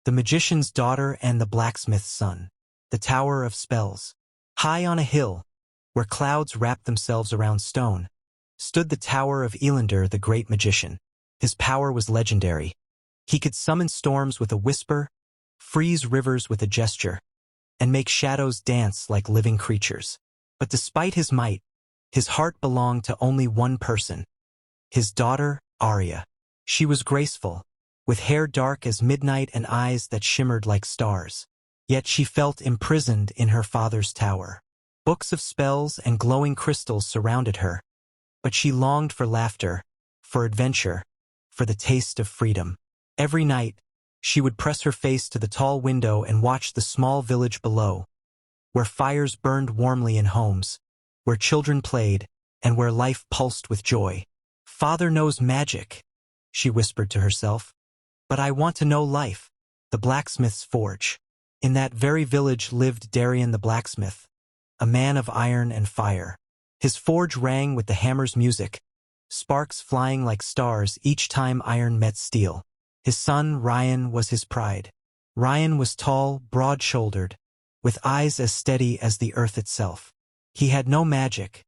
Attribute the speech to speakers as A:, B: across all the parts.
A: The Magician's Daughter and the Blacksmith's Son. The Tower of Spells. High on a hill, where clouds wrapped themselves around stone, stood the Tower of Elandr, the great magician. His power was legendary. He could summon storms with a whisper, freeze rivers with a gesture, and make shadows dance like living creatures. But despite his might, his heart belonged to only one person, his daughter, Arya. She was graceful, with hair dark as midnight and eyes that shimmered like stars. Yet she felt imprisoned in her father's tower. Books of spells and glowing crystals surrounded her, but she longed for laughter, for adventure, for the taste of freedom. Every night, she would press her face to the tall window and watch the small village below, where fires burned warmly in homes, where children played, and where life pulsed with joy. "Father knows magic," she whispered to herself, "but I want to know life." The blacksmith's forge. In that very village lived Darian the blacksmith, a man of iron and fire. His forge rang with the hammer's music, sparks flying like stars each time iron met steel. His son, Ryan, was his pride. Ryan was tall, broad-shouldered, with eyes as steady as the earth itself. He had no magic,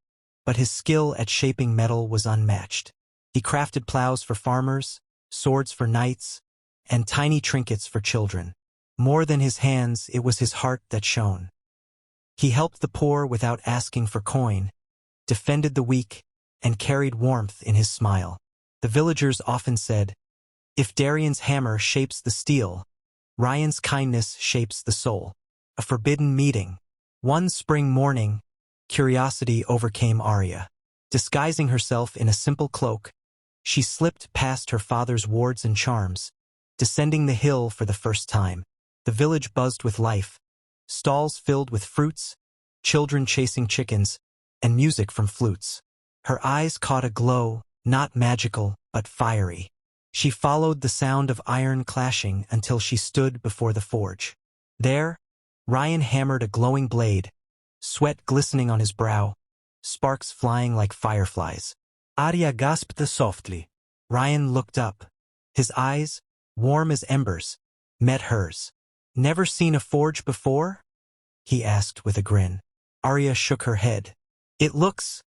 A: but his skill at shaping metal was unmatched. He crafted plows for farmers, swords for knights, and tiny trinkets for children. More than his hands, it was his heart that shone. He helped the poor without asking for coin, defended the weak, and carried warmth in his smile. The villagers often said, "If Darian's hammer shapes the steel, Ryan's kindness shapes the soul." A forbidden meeting. One spring morning, curiosity overcame Arya. Disguising herself in a simple cloak, she slipped past her father's wards and charms, descending the hill for the first time. The village buzzed with life, stalls filled with fruits, children chasing chickens, and music from flutes. Her eyes caught a glow, not magical, but fiery. She followed the sound of iron clashing until she stood before the forge. There, Ryan hammered a glowing blade, sweat glistening on his brow, sparks flying like fireflies. Arya gasped softly. Ryan looked up. His eyes, warm as embers, met hers. "Never seen a forge before?" he asked with a grin. Arya shook her head. "It looks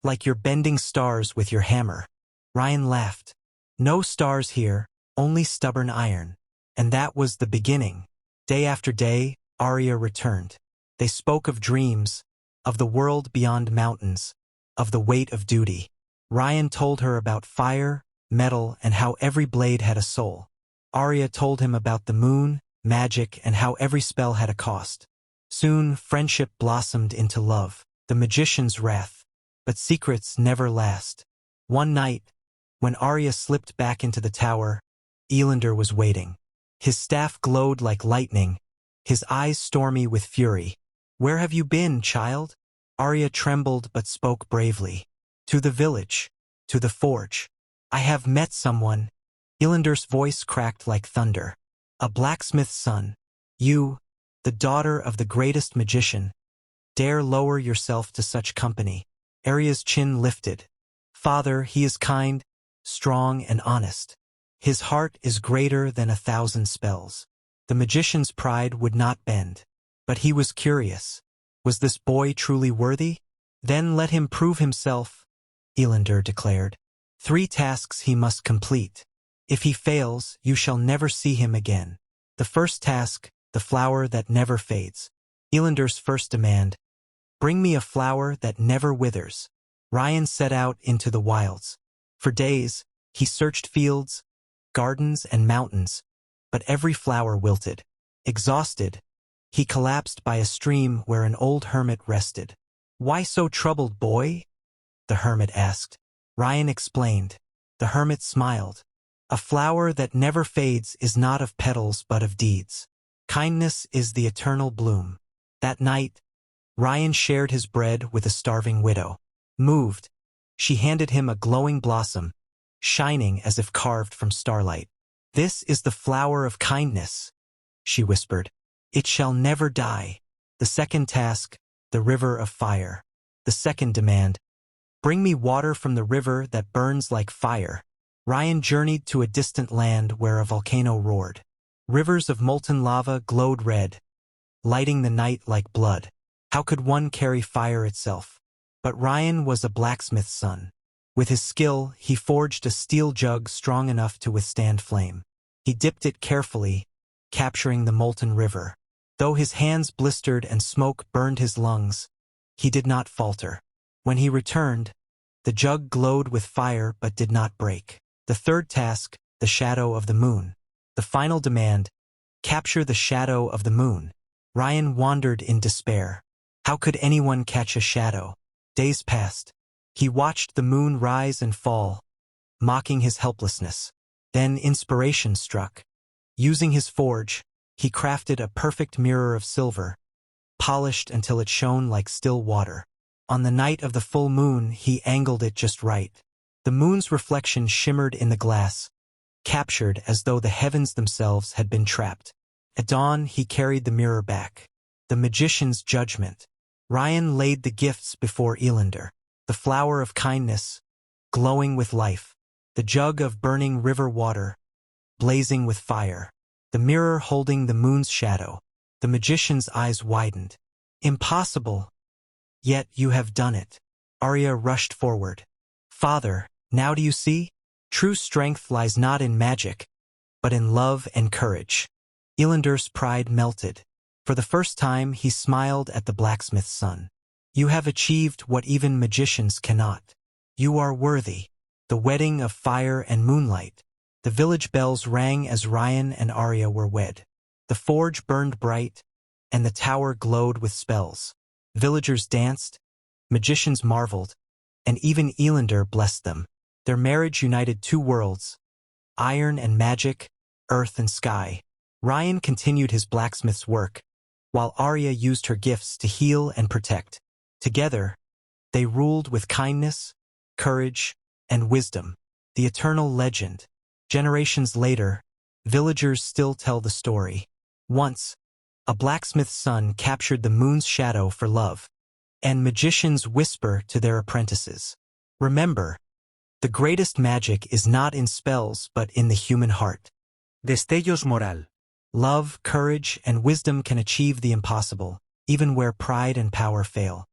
A: like you're bending stars with your hammer." Ryan laughed. "No stars here, only stubborn iron." And that was the beginning. Day after day, Arya returned. They spoke of dreams, of the world beyond mountains, of the weight of duty. Ryan told her about fire, metal, and how every blade had a soul. Arya told him about the moon, magic, and how every spell had a cost. Soon, friendship blossomed into love, the magician's wrath. But secrets never last. One night, when Arya slipped back into the tower, Elandr was waiting. His staff glowed like lightning, his eyes stormy with fury. "Where have you been, child?" Arya trembled but spoke bravely. "To the village, to the forge. I have met someone." Elandr's voice cracked like thunder. "A blacksmith's son. You, the daughter of the greatest magician, dare lower yourself to such company." Arya's chin lifted. "Father, he is kind, strong, and honest. His heart is greater than 1,000 spells." The magician's pride would not bend. But he was curious. Was this boy truly worthy? "Then let him prove himself," Elandr declared. "3 tasks he must complete. If he fails, you shall never see him again." The first task, the flower that never fades. Elandr's first demand, "Bring me a flower that never withers." Ryan set out into the wilds. For days, he searched fields, gardens, and mountains, but every flower wilted. Exhausted, he collapsed by a stream where an old hermit rested. "Why so troubled, boy?" the hermit asked. Ryan explained. The hermit smiled. "A flower that never fades is not of petals but of deeds. Kindness is the eternal bloom." That night, Ryan shared his bread with a starving widow. Moved, she handed him a glowing blossom, shining as if carved from starlight. "This is the flower of kindness," she whispered. "It shall never die." The second task, the river of fire. The second demand, "Bring me water from the river that burns like fire." Ryan journeyed to a distant land where a volcano roared. Rivers of molten lava glowed red, lighting the night like blood. How could one carry fire itself? But Ryan was a blacksmith's son. With his skill, he forged a steel jug strong enough to withstand flame. He dipped it carefully, capturing the molten river. Though his hands blistered and smoke burned his lungs, he did not falter. When he returned, the jug glowed with fire but did not break. The third task, the shadow of the moon. The final demand, capture the shadow of the moon. Ryan wandered in despair. How could anyone catch a shadow? Days passed. He watched the moon rise and fall, mocking his helplessness. Then inspiration struck. Using his forge, he crafted a perfect mirror of silver, polished until it shone like still water. On the night of the full moon, he angled it just right. The moon's reflection shimmered in the glass, captured as though the heavens themselves had been trapped. At dawn, he carried the mirror back. The magician's judgment. Ryan laid the gifts before Elander. The flower of kindness, glowing with life. The jug of burning river water, blazing with fire. The mirror holding the moon's shadow. The magician's eyes widened. Impossible! Yet you have done it. Arya rushed forward. Father, now do you see? True strength lies not in magic, but in love and courage. Elander's pride melted. For the first time, he smiled at the blacksmith's son. You have achieved what even magicians cannot. You are worthy. The wedding of fire and moonlight. The village bells rang as Ryan and Arya were wed. The forge burned bright, and the tower glowed with spells. Villagers danced, magicians marveled, and even Elander blessed them. Their marriage united two worlds, iron and magic, earth and sky. Ryan continued his blacksmith's work, while Arya used her gifts to heal and protect. Together, they ruled with kindness, courage, and wisdom. The eternal legend. Generations later, villagers still tell the story. Once, a blacksmith's son captured the moon's shadow for love, and magicians whisper to their apprentices. Remember, the greatest magic is not in spells but in the human heart.
B: Destellos moral.
A: Love, courage, and wisdom can achieve the impossible, even where pride and power fail.